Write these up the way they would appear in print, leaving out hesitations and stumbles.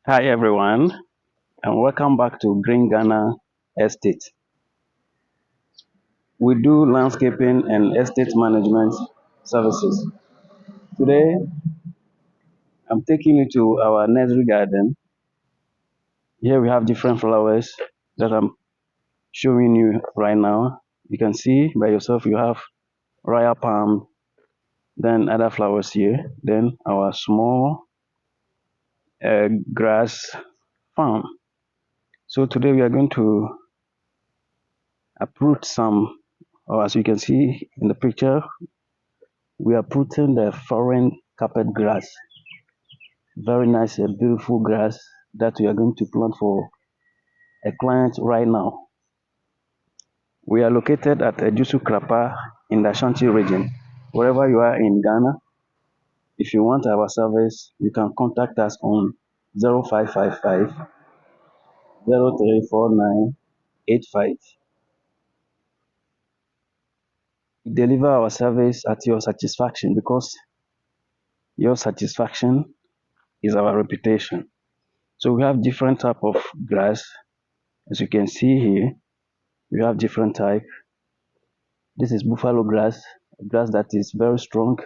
Hi everyone, and welcome back to Green Ghana Estate. We do landscaping and estate management services. Today, I'm taking you to our nursery garden. Here we have different flowers that I'm showing you right now. You can see by yourself you have royal palm, then other flowers here, then our small grass farm. So today we are going to uproot some, or as you can see in the picture, we are putting the foreign carpet grass. Very nice and beautiful grass that we are going to plant for a client right now. We are located at Ejusu Krapa in the Ashanti region. Wherever you are in Ghana, if you want our service, you can contact us on 0555 034985. We deliver our service at your satisfaction because your satisfaction is our reputation. So we have different type of grass. As you can see here, we have different type. This is buffalo grass, a grass that is very strong,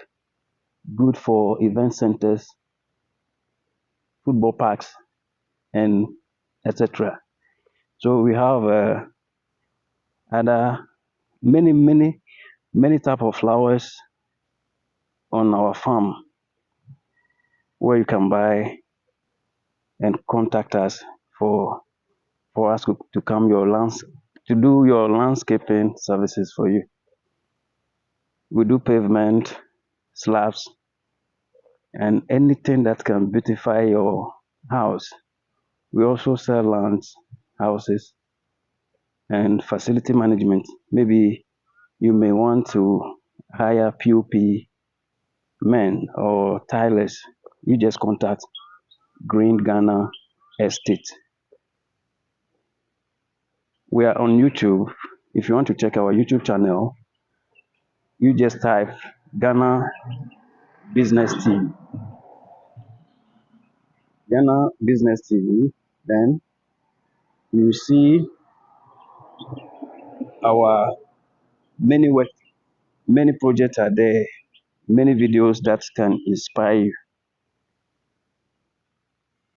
good for event centers, football parks, and etc. So we have other many type of flowers on our farm where you can buy and contact us for us to come your lands to do your landscaping services for you. We do pavement, slabs, and anything that can beautify your house. We also sell lands, houses, and facility management. Maybe you may want to hire POP men or tilers. You just contact Green Ghana Estate. We are on YouTube. If you want to check our YouTube channel, you just type Ghana Business TV. Ghana Business TV. Then you see our many work, many projects are there, many videos that can inspire you.